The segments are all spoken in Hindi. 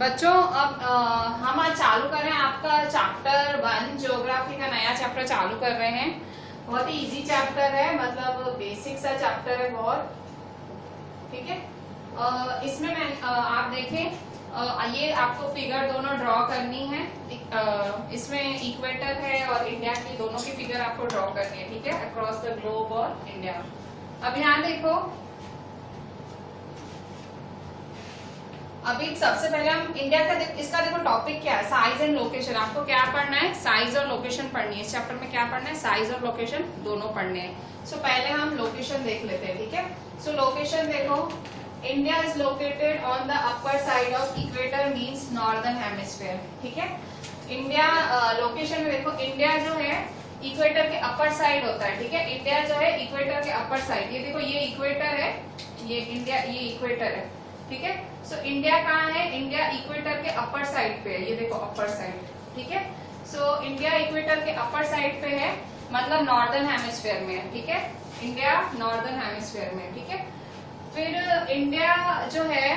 बच्चों अब हम आज चालू कर रहे हैं आपका चैप्टर 1 ज्योग्राफी का नया चैप्टर चालू कर रहे हैं। बहुत ही इजी चैप्टर है, मतलब बेसिक सा चैप्टर है बहुत। ठीक है, इसमें मैं आप देखें ये आपको फिगर दोनों ड्रॉ करनी है। इसमें इक्वेटर है और इंडिया की दोनों की फिगर आपको ड्रॉ करनी है। ठीक है, अक्रॉस द ग्लोब और इंडिया। अब यहाँ देखो, अभी सबसे पहले हम इंडिया का इसका देखो टॉपिक क्या है, साइज एंड लोकेशन। आपको क्या पढ़ना है, साइज और लोकेशन पढ़नी है। इस चैप्टर में क्या पढ़ना है, साइज और लोकेशन दोनों पढ़ने हैं। सो पहले हम लोकेशन देख लेते हैं। ठीक है, सो लोकेशन देखो, India is located on the upper side of equator means northern hemisphere. ठीक है, इंडिया लोकेशन में देखो, इंडिया जो है इक्वेटर के अपर साइड होता है। ठीक है, इंडिया जो है इक्वेटर के अपर साइड, ये देखो ये इक्वेटर है, ये इंडिया, ये इक्वेटर है। ठीक है, सो इंडिया कहाँ है, इंडिया इक्वेटर के अपर साइड पे है, ये देखो अपर साइड। ठीक है, सो इंडिया इक्वेटर के अपर साइड पे है, मतलब नॉर्दर्न हेमिस्फीयर में है। ठीक है, इंडिया नॉर्दर्न हेमिस्फीयर में। ठीक है, फिर इंडिया जो है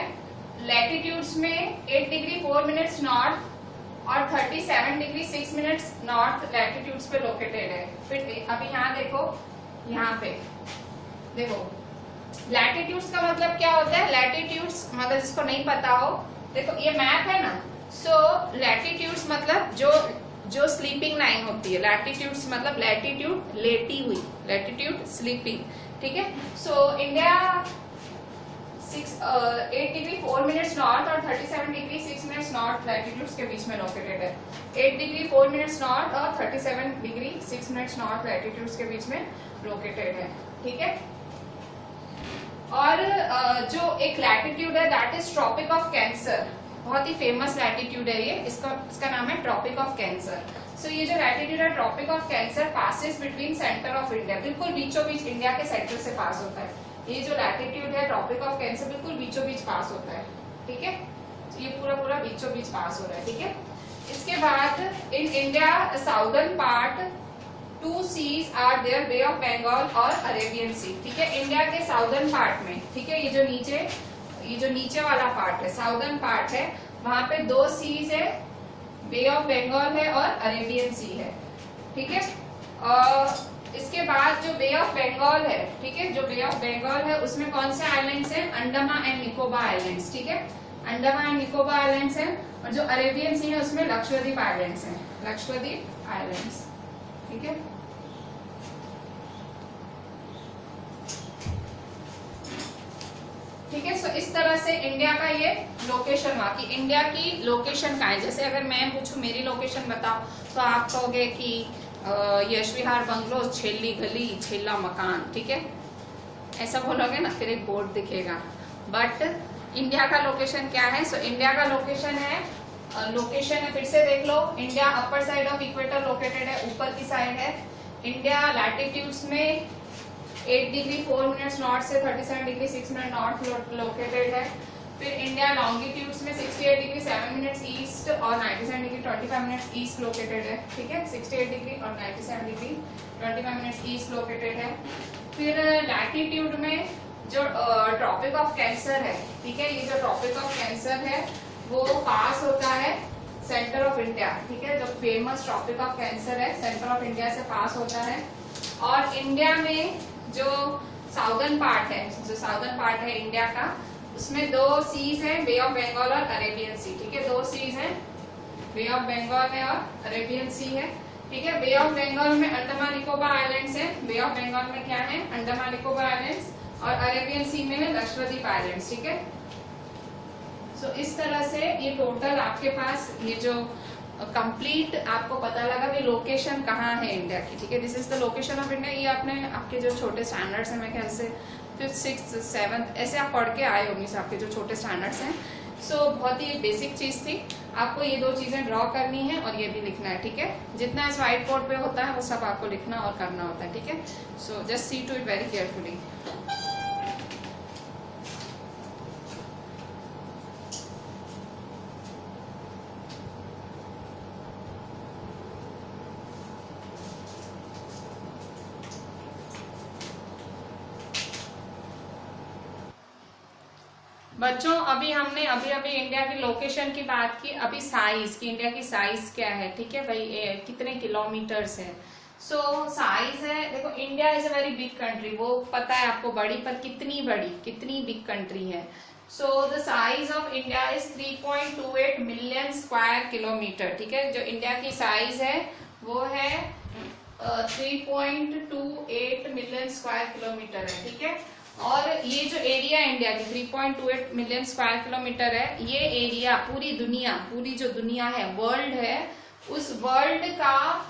लैटिट्यूड्स में 8 डिग्री 4 मिनट्स नॉर्थ और 37 डिग्री 6 मिनट्स नॉर्थ लैटिट्यूड्स पे लोकेटेड है। फिर अभी यहाँ देखो, यहाँ पे देखो लैटिट्यूड्स का मतलब क्या होता है, लैटिट्यूड्स मतलब जिसको नहीं पता हो, देखो ये मैप है ना। सो लैटिट्यूड्स मतलब जो स्लीपिंग लाइन होती है, लैटिट्यूड्स मतलब लैटिट्यूड लेटी हुई, लैटिट्यूड स्लीपिंग। ठीक है, so India 8 degree 4 minutes north और 37 डिग्री 6 मिनट्स नॉर्थ लैटिट्यूड्स के बीच में लोकेटेड है। 8 डिग्री 4 मिनट्स नॉर्थ और 37 डिग्री 6 मिनट्स नॉर्थ लैटिट्यूड्स के बीच में लोकेटेड है। ठीक है, और जो एक लैटिट्यूड है that is tropic of cancer, बहुत ही फेमस लैटिट्यूड है ये, इसका नाम है ट्रॉपिक ऑफ कैंसर। सो ये जो लैटिट्यूड है tropic of cancer passes between centre of India, बिल्कुल बीचों बीच इंडिया के सेंटर से पास होता है। ये जो लैटिट्यूड है ट्रॉपिक ऑफ कैंसर बिल्कुल बीचों बीच पास होता है। ठीक है, तो ये पूरा बीचों बीच पास हो रहा है। ठीक है, इसके बाद in India southern part 2 seas are there, bay of Bengal और अरेबियन सी। ठीक है, इंडिया के साउदर्न पार्ट में, ठीक है, ये जो नीचे वाला पार्ट है, साउदर्न पार्ट है, वहां पे 2 सीज है, बे ऑफ बंगाल है और अरेबियन सी है। ठीक है, और इसके बाद जो बे ऑफ बंगाल है, ठीक है, जो बे ऑफ बंगाल है उसमें कौन से आइलैंड्स हैं, अंडमान एंड निकोबार आइलैंड्स। ठीक है, अंडमान एंड निकोबार आइलैंड्स हैं, और जो अरेबियन सी है उसमें लक्षद्वीप आइलैंड्स हैं, लक्षद्वीप आइलैंड्स। ठीक है, ठीक है, सो इस तरह से इंडिया का ये लोकेशन हुआ कि इंडिया की लोकेशन कहाँ है। जैसे अगर मैं पूछूं मेरी लोकेशन बताओ, तो आप कहोगे कि यश विहार बंगलो, छेली गली, छेला मकान। ठीक है, ऐसा बोलोगे ना, फिर एक बोर्ड दिखेगा। बट इंडिया का लोकेशन क्या है, सो इंडिया का लोकेशन है, फिर से देख लो, India upper side of equator located है, ऊपर की साइड है। इंडिया लैटिट्यूड्स में 8 डिग्री 4 मिनट्स नॉर्थ से 37 डिग्री 6 मिनट नॉर्थ लोकेटेड है। फिर इंडिया लॉन्गिट्यूड्स में 68 डिग्री 7 मिनट्स ईस्ट और 97 डिग्री 25 मिनट्स ईस्ट लोकेटेड है। ठीक है, 68 डिग्री और 97 डिग्री 25 मिनट्स ईस्ट लोकेटेड है। फिर लैटिट्यूड में जो ट्रॉपिक ऑफ कैंसर है, ठीक है, ये जो ट्रॉपिक ऑफ कैंसर है वो पास होता है सेंटर ऑफ इंडिया। ठीक है, जो फेमस ट्रॉपिक ऑफ कैंसर है सेंटर ऑफ इंडिया से पास होता है। और इंडिया में जो साउदर्न पार्ट है इंडिया का, उसमें 2 सीज हैं, बे ऑफ बंगाल और अरेबियन सी। ठीक है, 2 सीज हैं, बे ऑफ बंगाल है और अरेबियन सी है। ठीक है, बे ऑफ बंगाल में अंडमान निकोबार आइलैंड्स है, बे ऑफ बंगाल में क्या है, अंडमान निकोबार आइलैंड्स, और अरेबियन सी में है लक्षद्वीप आइलैंड्स। ठीक है, सो इस तरह से ये टोटल आपके पास ये जो कंप्लीट आपको पता लगा कि लोकेशन कहाँ है इंडिया की। ठीक है, this is the location of India. ये आपने आपके जो छोटे स्टैंडर्ड्स हैं, मैं ख्याल से 5th 6th 7th ऐसे आप पढ़ के आए होंगे, आपके जो छोटे स्टैंडर्ड्स हैं। सो बहुत ही बेसिक चीज थी, आपको ये 2 चीजें ड्रॉ करनी है और ये भी लिखना है। ठीक है, जितना इस व्हाइट बोर्ड पे होता है वो सब आपको लिखना और करना होता है। ठीक है, so just see to it very carefully. बच्चों अभी हमने अभी इंडिया की लोकेशन की बात की, अभी साइज की, इंडिया की साइज क्या है, ठीक है भाई, कितने किलोमीटर्स है। सो साइज है, देखो India is a very big country, वो पता है आपको, बड़ी पर कितनी बड़ी, कितनी बिग कंट्री है। So the size of India is 3.28 million square kilometre, ठीक है। जो इंडिया की साइज है वो है 3.28 मिलियन स्क्वायर किलोमीटर है, ठीक है। और ये जो एरिया है इंडिया की 3.28 मिलियन स्क्वायर किलोमीटर है, ये एरिया पूरी दुनिया, पूरी जो दुनिया है, वर्ल्ड है, उस वर्ल्ड का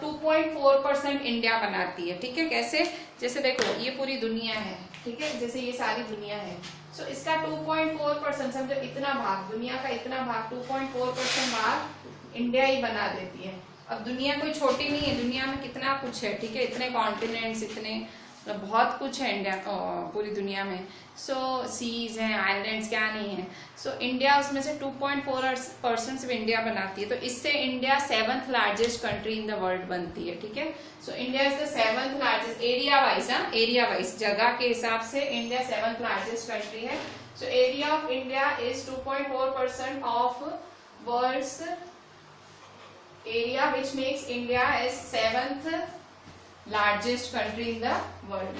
2.4% इंडिया बनाती है, ठीक है। कैसे, जैसे देखो ये पूरी दुनिया है, ठीक है, जैसे ये सारी दुनिया है, सो इसका 2.4%, समझो इतना भाग, दुनिया का इतना भाग, 2.4% भाग इंडिया ही बना देती है। अब दुनिया कोई छोटी नहीं है, दुनिया में कितना कुछ है, ठीक है, इतने कॉन्टिनेंट्स, इतने बहुत कुछ है इंडिया पूरी दुनिया में। सो सीज हैं, आइलैंड्स, क्या नहीं है। सो इंडिया उसमें से 2.4% सिर्फ इंडिया बनाती है, तो इससे India 7th largest country in the world बनती है, ठीक है। So India is the 7th largest area wise, area wise जगह के हिसाब से इंडिया 7th लार्जेस्ट कंट्री है। So area of India is 2.4% of world's area, which makes India as 7th largest country in the world.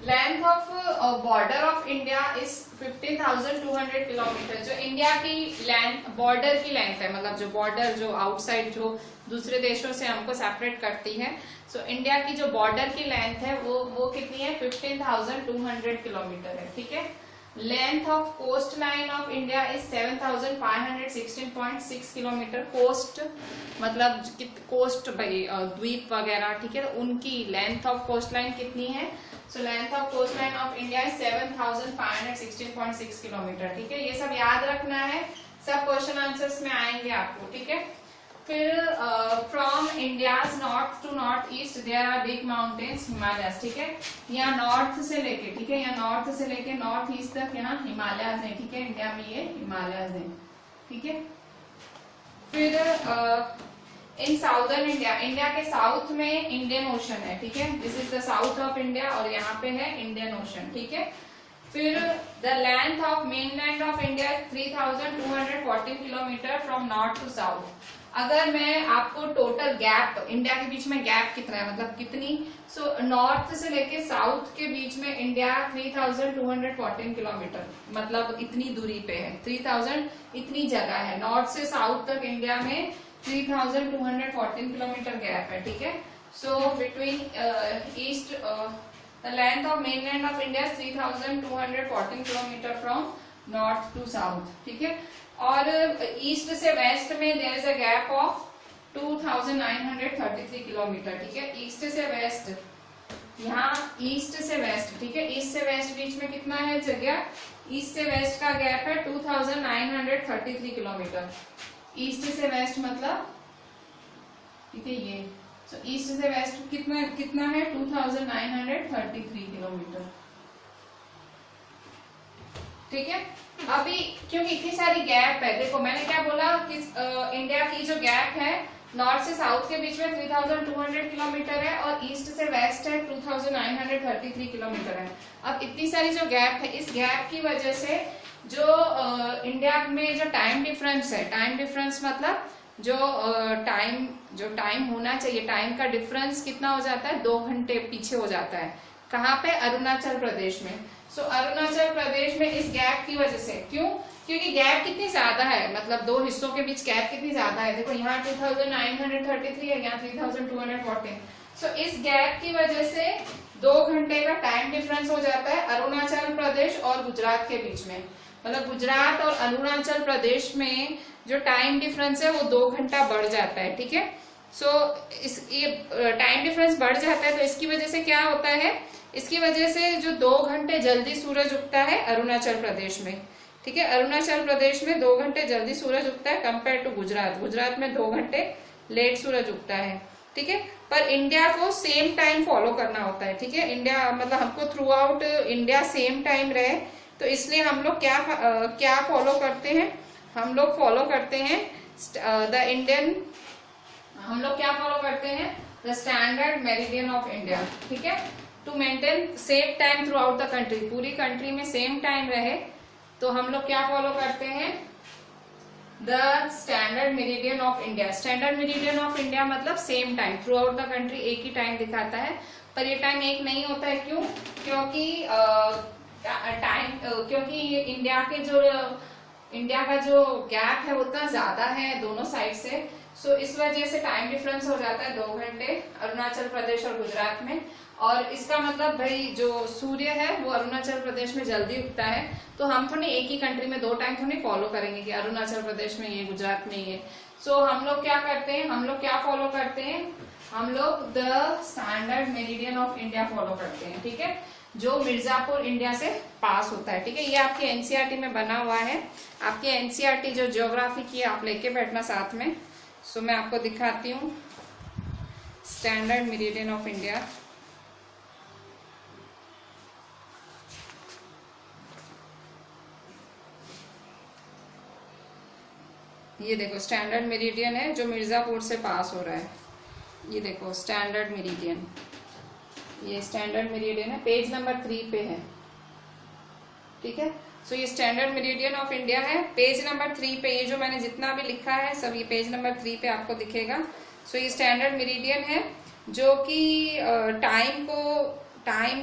Length of border of India is 15,200 kilometre. जो इंडिया की लैंड, बॉर्डर की लेंथ है, मतलब जो बॉर्डर, जो आउटसाइड, जो दूसरे देशों से हमको सेपरेट करती है, सो इंडिया की जो बॉर्डर की लेंथ है वो कितनी है, 15,200 किलोमीटर है, ठीक है। Length of coast line of India is 7,516.6 kilometre. Coast मतलब कोस्ट भाई द्वीप वगैरह, ठीक है, तो उनकी लेंथ ऑफ कोस्ट लाइन कितनी है। So length of coast line of India is 7,516.6 kilometre, ठीक है। ये सब याद रखना है, सब क्वेश्चन आंसर्स में आएंगे आपको, ठीक है। फिर from India's north to north east there are big mountains, Himalayas, ठीक है। यहाँ नॉर्थ से लेके, ठीक है, यहाँ नॉर्थ से लेके नॉर्थ ईस्ट तक यहाँ हिमालयस है, ठीक है, इंडिया में ये हिमालयस है, ठीक है। फिर इन साउदर्न इंडिया, इंडिया के साउथ में इंडियन ओशन है, ठीक है, this is the south of India, और यहाँ पे है इंडियन ओशन, ठीक है। फिर the length of mainland of India 3,214 kilometre from north to south. अगर मैं आपको टोटल गैप, इंडिया के बीच में गैप कितना है, मतलब कितनी, सो नॉर्थ से लेके साउथ के बीच में इंडिया 3,214 किलोमीटर, मतलब इतनी दूरी पे है, 3,000 इतनी जगह है, नॉर्थ से साउथ तक इंडिया में 3,214 किलोमीटर गैप है, ठीक है। So between east, the length of mainland of India 3,214 kilometre from north to south, ठीक है। और ईस्ट से वेस्ट में there is a gap of 2,933 kilometre, ठीक है। ईस्ट से वेस्ट, यहाँ ईस्ट से वेस्ट, ठीक है, ईस्ट से वेस्ट बीच में कितना है जगह, ईस्ट से वेस्ट का गैप है 2,933 किलोमीटर। ईस्ट से वेस्ट मतलब, ठीक है, ये सो ईस्ट से वेस्ट कितना है 2,933 किलोमीटर, ठीक है। अभी क्योंकि इतनी सारी गैप है, देखो मैंने क्या बोला कि इंडिया की जो गैप है नॉर्थ से साउथ के बीच में 3,200 किलोमीटर है, और ईस्ट से वेस्ट है 2,933 किलोमीटर है। अब इतनी सारी जो गैप है, इस गैप की वजह से जो इंडिया में जो टाइम डिफरेंस है, टाइम डिफरेंस मतलब जो टाइम होना चाहिए, टाइम का डिफरेंस कितना हो जाता है, 2 घंटे पीछे हो जाता है। कहाँ पे, अरुणाचल प्रदेश में। सो अरुणाचल प्रदेश में इस गैप की वजह से, क्यों, क्योंकि गैप कितनी ज्यादा है, मतलब दो हिस्सों के बीच गैप कितनी ज्यादा है, देखो यहाँ 2,933 है, यहाँ 3,214। सो इस गैप की वजह से 2 घंटे का टाइम डिफरेंस हो जाता है अरुणाचल प्रदेश और गुजरात के बीच में। मतलब गुजरात और अरुणाचल प्रदेश में जो टाइम डिफरेंस है वो 2 घंटा बढ़ जाता है, ठीक है। सो ये टाइम डिफरेंस बढ़ जाता है, तो इसकी वजह से क्या होता है, इसकी वजह से जो 2 घंटे जल्दी सूरज उगता है अरुणाचल प्रदेश में, ठीक है, अरुणाचल प्रदेश में 2 घंटे जल्दी सूरज उगता है कंपेयर टू गुजरात। गुजरात में 2 घंटे लेट सूरज उगता है, ठीक है। पर इंडिया को सेम टाइम फॉलो करना होता है, ठीक है। इंडिया मतलब हमको through out India same time रहे, तो इसलिए हम लोग क्या फॉलो करते हैं, हम लोग फॉलो करते हैं द इंडियन, हम लोग क्या फॉलो करते हैं, the standard meridian of India, ठीक है। To maintain same time throughout the country, पूरी कंट्री में सेम टाइम रहे तो हम लोग क्या फॉलो करते हैं, the standard meridian of India. Standard meridian of India मतलब same time throughout the country, एक ही टाइम दिखाता है। पर ये टाइम एक नहीं होता है, क्यों? क्योंकि इंडिया का जो गैप है उतना ज्यादा है दोनों साइड से, सो इस वजह से टाइम डिफरेंस हो जाता है 2 घंटे अरुणाचल प्रदेश और गुजरात में। और इसका मतलब भाई जो सूर्य है वो अरुणाचल प्रदेश में जल्दी उगता है, तो हम थोड़ी एक ही कंट्री में 2 टाइम थोड़ी फॉलो करेंगे कि अरुणाचल प्रदेश में ये गुजरात में ये। सो हम लोग क्या करते हैं, हम लोग क्या फॉलो करते हैं, हम लोग the standard meridian of India follow करते हैं, ठीक है, जो मिर्जापुर इंडिया से पास होता है, ठीक है। ये आपके एनसीईआरटी में बना हुआ है, आपके एनसीईआरटी जो ज्योग्राफी की आप लेके बैठना साथ में। सो मैं आपको दिखाती हूँ स्टैंडर्ड मेरिडियन ऑफ इंडिया। ये देखो स्टैंडर्ड मेरिडियन है जो मिर्जापुर से पास हो रहा है, ये देखो स्टैंडर्ड मेरिडियन, ये स्टैंडर्ड मेरिडियन है, पेज नंबर 3 पे है, ठीक है। सो ये स्टैंडर्ड मेरिडियन ऑफ इंडिया है, पेज नंबर 3 पे। ये जो मैंने जितना भी लिखा है सब ये पेज नंबर 3 पे आपको दिखेगा। सो ये स्टैंडर्ड मेरिडियन है जो कि टाइम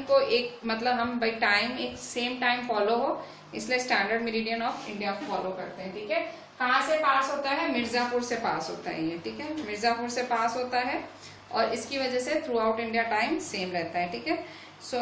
को एक मतलब हम भाई टाइम एक सेम टाइम फॉलो हो, इसलिए standard meridian of India follow करते हैं, ठीक है। कहाँ से पास होता है, मिर्जापुर से पास होता है ये, ठीक है, मिर्जापुर से पास होता है और इसकी वजह से through out India time same रहता है, ठीक है। सो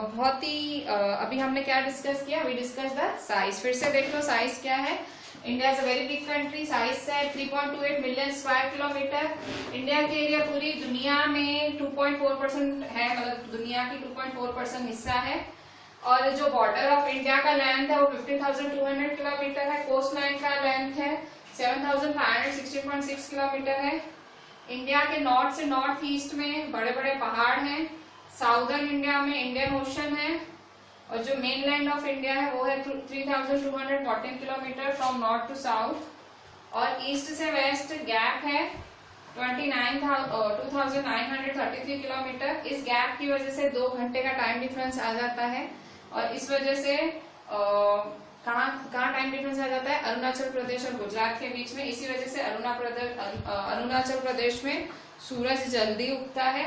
बहुत ही अभी हमने क्या डिस्कस किया, वी डिस्कस द साइज। फिर से देख लो साइज क्या है। India is a very big country, size है 3.28 मिलियन स्क्वायर किलोमीटर। इंडिया की एरिया पूरी दुनिया में 2.4% है, मतलब दुनिया की 2.4% हिस्सा है। और जो बॉर्डर ऑफ इंडिया का लेंथ है वो 15,200 किलोमीटर है। कोस्ट लाइन का लेंथ है 7,560.6 किलोमीटर है। इंडिया के नॉर्थ से नॉर्थ ईस्ट में बड़े बड़े पहाड़ हैं। साउदर्न इंडिया में इंडियन ओशन है और जो मेन लैंड ऑफ इंडिया है वो है 3,214 kilometre from north to south. और ईस्ट से वेस्ट गैप है 2,933 किलोमीटर। इस गैप की वजह से 2 घंटे का टाइम डिफरेंस आ जाता है और इस वजह से कहाँ टाइम डिफरेंस आ जाता है, अरुणाचल प्रदेश और गुजरात के बीच में। इसी वजह से अरुणाचल प्रदेश में सूरज जल्दी उगता है,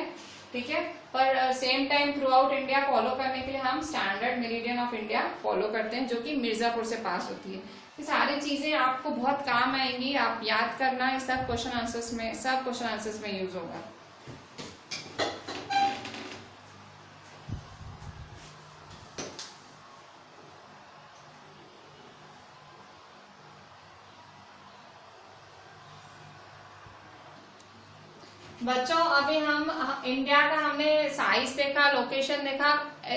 ठीक है। पर same time through out India follow करने के लिए हम standard meridian of India follow करते हैं जो कि मिर्जापुर से पास होती है। ये सारी चीजें आपको बहुत काम आएंगी, आप याद करना, ये सब क्वेश्चन आंसर्स में यूज होगा। बच्चों अभी हम इंडिया का हमने साइज देखा, लोकेशन देखा।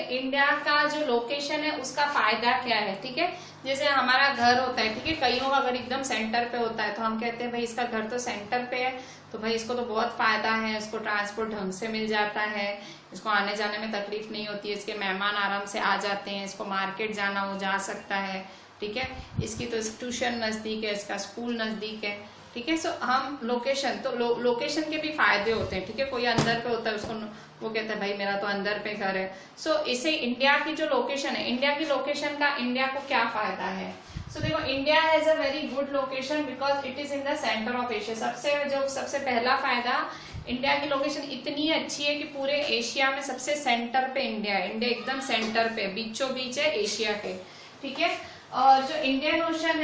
इंडिया का जो लोकेशन है उसका फायदा क्या है, ठीक है। जैसे हमारा घर होता है, ठीक है, कईयों का घर एकदम सेंटर पे होता है तो हम कहते हैं भाई इसका घर तो सेंटर पे है तो भाई इसको तो बहुत फायदा है, इसको ट्रांसपोर्ट ढंग से मिल जाता है, इसको आने जाने में तकलीफ नहीं होती है, इसके मेहमान आराम से आ जाते हैं, इसको मार्केट जाना हो जा सकता है, ठीक है, इसकी तो ट्यूशन नजदीक है, इसका स्कूल नजदीक है, ठीक है। सो हम लोकेशन तो लोकेशन के भी फायदे होते हैं, ठीक है। कोई अंदर पे होता है उसको वो कहता है भाई मेरा तो अंदर पे घर है। सो इसे इंडिया की जो लोकेशन है, इंडिया की लोकेशन का इंडिया को क्या फायदा है। सो देखो India has a very good location because it is in the centre of Asia. सबसे पहला फायदा, इंडिया की लोकेशन इतनी अच्छी है कि पूरे एशिया में सबसे सेंटर पे इंडिया है। इंडिया एकदम सेंटर पे, बीचों बीच है एशिया के, ठीक है। और जो इंडियन ओशन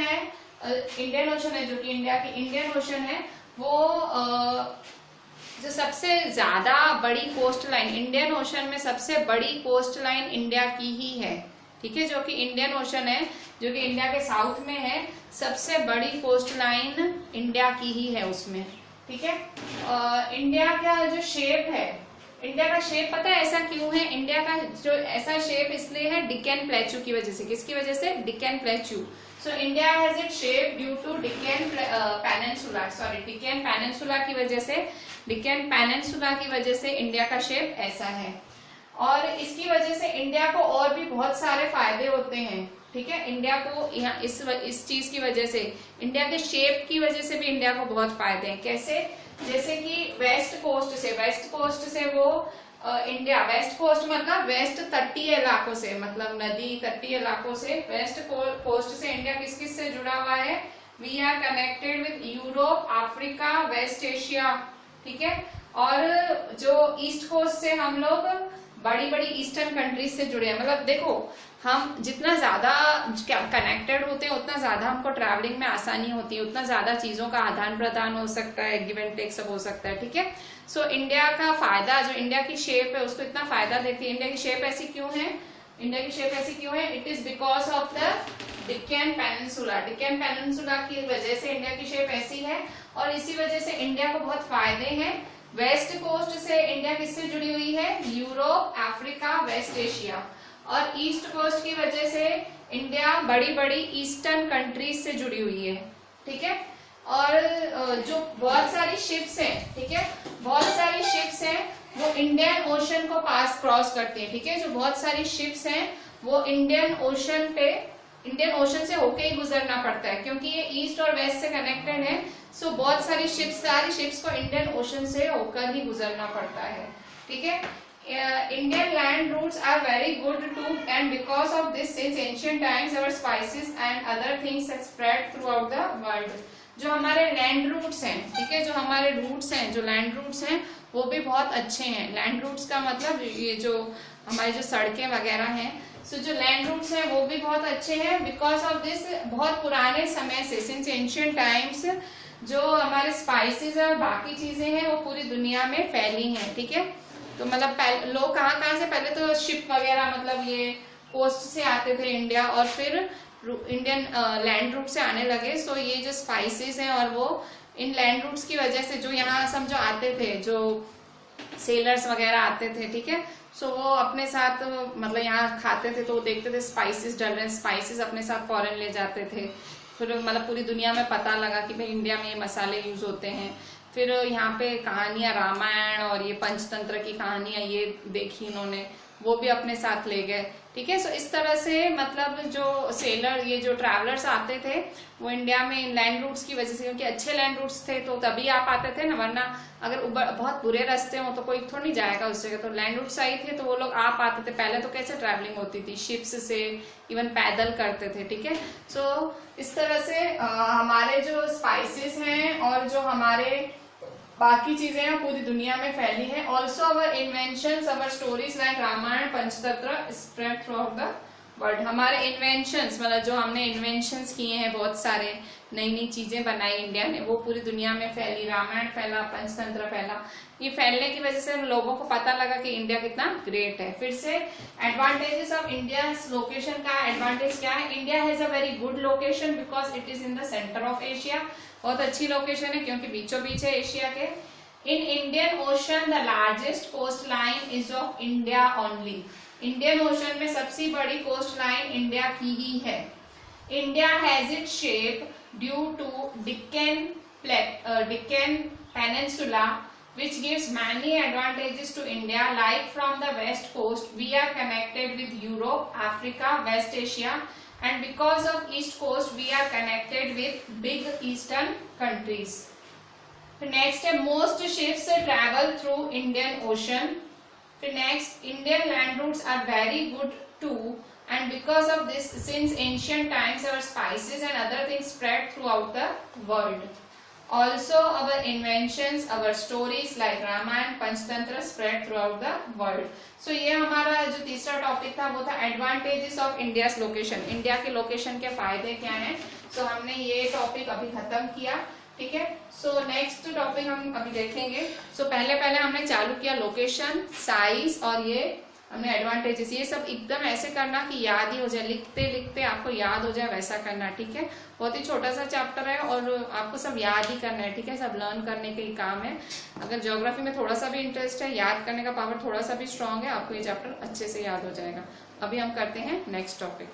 है जो कि इंडिया की इंडियन ओशन है वो जो सबसे ज्यादा बड़ी कोस्ट लाइन, इंडियन ओशन में सबसे बड़ी कोस्ट लाइन इंडिया की ही है, ठीक है, जो कि इंडियन ओशन है जो कि इंडिया के साउथ में है। सबसे बड़ी कोस्ट लाइन इंडिया की ही है उसमें, ठीक है। इंडिया का जो शेप है, इंडिया का शेप पता है ऐसा क्यों है, इंडिया का जो ऐसा शेप इसलिए है डिक्कन प्लेट्यू की वजह से। किसकी वजह से, Deccan plateau. So India has it shape due to Deccan peninsula की वजह से, डिक्कन पेनिनसुला की वजह से इंडिया का शेप ऐसा है। और इसकी वजह से इंडिया को और भी बहुत सारे फायदे होते हैं, ठीक है। इंडिया को यहाँ इस चीज की वजह से, इंडिया के शेप की वजह से भी इंडिया को बहुत फायदे हैं। कैसे? जैसे कि वेस्ट कोस्ट से वो इंडिया, वेस्ट कोस्ट मतलब वेस्ट तटीय इलाकों से, मतलब नदी तटीय इलाकों से, वेस्ट कोस्ट से इंडिया किस किस से जुड़ा हुआ है? We are connected with Europe, Africa, west Asia, ठीक है। और जो ईस्ट कोस्ट से हम लोग बड़ी बड़ी ईस्टर्न कंट्रीज से जुड़े हैं। मतलब देखो, हम जितना ज्यादा कनेक्टेड होते हैं उतना ज्यादा हमको ट्रैवलिंग में आसानी होती है, उतना ज्यादा चीजों का आदान प्रदान हो सकता है, गिव एंड टेक सब हो सकता है, ठीक है। सो इंडिया का फायदा, जो इंडिया की शेप है उसको इतना फायदा देती है। इंडिया की शेप ऐसी क्यों है? इंडिया की शेप ऐसी क्यों है? It is because of the Deccan peninsula. Deccan peninsula की वजह से इंडिया की शेप ऐसी है, और इसी वजह से इंडिया को बहुत फायदे हैं। वेस्ट कोस्ट से इंडिया किससे जुड़ी हुई है? Europe, Africa, west Asia. और ईस्ट कोस्ट की वजह से इंडिया बड़ी बड़ी ईस्टर्न कंट्रीज से जुड़ी हुई है, ठीक है। और जो बहुत सारी शिप्स हैं, ठीक है, बहुत सारी शिप्स हैं वो इंडियन ओशन को क्रॉस करती है, ठीक है। जो बहुत सारी शिप्स हैं वो इंडियन ओशन से होके ही गुजरना पड़ता है, क्योंकि ये ईस्ट और वेस्ट से कनेक्टेड है। सो बहुत सारी शिप्स को इंडियन ओशन से होकर ही गुजरना पड़ता है, ठीक है। Indian land routes are very good too, and because of this, since ancient times, our spices and other things have spread throughout the world. जो हमारे लैंड रूट्स हैं, ठीक है, जो हमारे रूट्स हैं, जो लैंड रूट्स हैं वो भी बहुत अच्छे हैं। लैंड रूट्स का मतलब ये जो हमारी जो सड़कें वगैरह हैं, सो जो लैंड रूट्स हैं वो भी बहुत अच्छे हैं। बिकॉज ऑफ दिस, बहुत पुराने समय से, सिंस एंशियंट टाइम्स, जो हमारे स्पाइसेस और बाकी चीजें हैं वो पूरी दुनिया में फैली हैं, ठीक है। तो मतलब लोग कहाँ कहाँ से, पहले तो शिप वगैरह मतलब ये कोस्ट से आते थे इंडिया, और फिर इंडियन लैंड रूट से आने लगे। सो ये जो स्पाइसेस हैं, और वो इन लैंड रूट्स की वजह से जो यहाँ समझो आते थे, जो सेलर्स वगैरह आते थे, ठीक है, सो वो अपने साथ मतलब यहाँ खाते थे तो वो देखते थे स्पाइसेस डल रहे हैं, स्पाइसेस अपने साथ फॉरेन ले जाते थे। फिर मतलब पूरी दुनिया में पता लगा कि भाई इंडिया में ये मसाले यूज होते हैं। फिर यहाँ पे कहानियां, रामायण और ये पंचतंत्र की कहानियां ये देखी इन्होंने, वो भी अपने साथ ले गए, ठीक है। सो इस तरह से मतलब जो सेलर, ये जो ट्रैवलर्स आते थे वो इंडिया में लैंड रूट्स की वजह से, क्योंकि अच्छे लैंड रूट्स थे तो तभी आ पाते थे ना, वरना अगर बहुत बुरे रास्ते हो तो कोई थोड़ा नहीं जाएगा उस जगह। तो लैंड रूट सही थे तो वो लोग आ पाते थे। पहले तो कैसे ट्रैवलिंग होती थी? शिप्स से, इवन पैदल करते थे, ठीक है। सो इस तरह से हमारे जो स्पाइसेस हैं और जो हमारे बाकी चीजें हैं पूरी दुनिया में फैली है। Also our inventions, our stories like Ramayan, Panchatantra spread throughout the world. हमारे इन्वेंशंस मतलब जो हमने इन्वेंशंस किए हैं, बहुत सारे नई नई चीजें बनाई इंडिया ने, वो पूरी दुनिया में फैली। रामायण फैला, पंचतंत्र फैला। ये फैलने की वजह से हम लोगों को पता लगा कि इंडिया कितना ग्रेट है। फिर से एडवांटेजेस ऑफ इंडिया लोकेशन का एडवांटेज क्या है? India has a very good location because it is in the centre of Asia. बहुत अच्छी लोकेशन है क्योंकि बीचों बीच है एशिया के। In Indian ocean the largest coast line is of India only. Indian ocean में सबसे बड़ी कोस्ट लाइन इंडिया की ही है। India has it shape due to Deccan peninsula which gives many advantages to India. Like from the west coast we are connected with Europe, Africa, West Asia, and because of east coast we are connected with big eastern countries. Next, most ships travel through Indian Ocean. Next, Indian land routes are very good too, and because of this, since ancient times our spices and other things spread throughout the world. Also, our inventions, our stories like Ramayana, Panchtantra spread throughout the world. So ये हमारा जो तीसरा टॉपिक था वो था advantages of India's location. India के लोकेशन के फायदे क्या हैं? सो हमने ये टॉपिक अभी खत्म किया, ठीक है। सो नेक्स्ट टॉपिक हम अभी देखेंगे। सो पहले हमने चालू किया लोकेशन, साइज और ये हमने एडवांटेजेस। ये सब एकदम ऐसे करना कि याद ही हो जाए, लिखते लिखते आपको याद हो जाए, वैसा करना, ठीक है। बहुत ही छोटा सा चैप्टर है और आपको सब याद ही करना है, ठीक है। सब लर्न करने के ही काम है। अगर ज्योग्राफी में थोड़ा सा भी इंटरेस्ट है, याद करने का पावर थोड़ा सा भी स्ट्रांग है, आपको ये चैप्टर अच्छे से याद हो जाएगा। अभी हम करते हैं नेक्स्ट टॉपिक।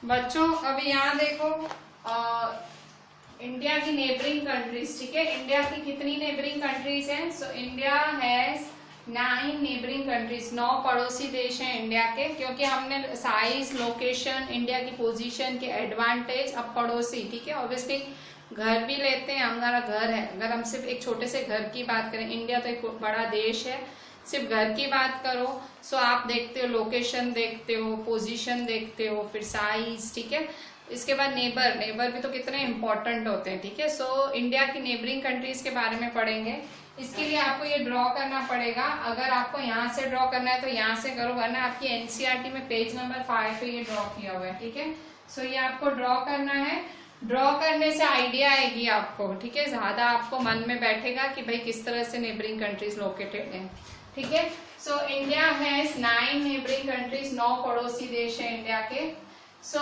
बच्चों अभी यहाँ देखो इंडिया की नेबरिंग कंट्रीज, ठीक है, इंडिया की कितनी नेबरिंग कंट्रीज हैं? सो इंडिया हैज 9 नेबरिंग कंट्रीज, 9 पड़ोसी देश हैं इंडिया के, क्योंकि हमने साइज, लोकेशन, इंडिया की पोजीशन के एडवांटेज, अब पड़ोसी, ठीक है, ऑब्वियसली घर भी लेते हैं, हमारा घर है, अगर हम सिर्फ एक छोटे से घर की बात करें, इंडिया तो एक बड़ा देश है, सिर्फ घर की बात करो सो आप देखते हो लोकेशन देखते हो, पोजीशन देखते हो, फिर साइज, ठीक है। इसके बाद नेबर, नेबर भी तो कितने इंपॉर्टेंट होते हैं, ठीक है। सो इंडिया की नेबरिंग कंट्रीज के बारे में पढ़ेंगे। इसके लिए आपको ये ड्रॉ करना पड़ेगा, अगर आपको यहाँ से ड्रॉ करना है तो यहाँ से करो, वरना आपकी एनसीईआरटी में पेज नंबर 5 पे ये ड्रॉ किया हुआ है, ठीक है। सो ये आपको ड्रॉ करना है, ड्रॉ करने से आइडिया आएगी आपको, ठीक है, ज्यादा आपको मन में बैठेगा कि भाई किस तरह से नेबरिंग कंट्रीज लोकेटेड हैं, ठीक है। So India has 9 neighbouring countries, 9 पड़ोसी देश है इंडिया के। सो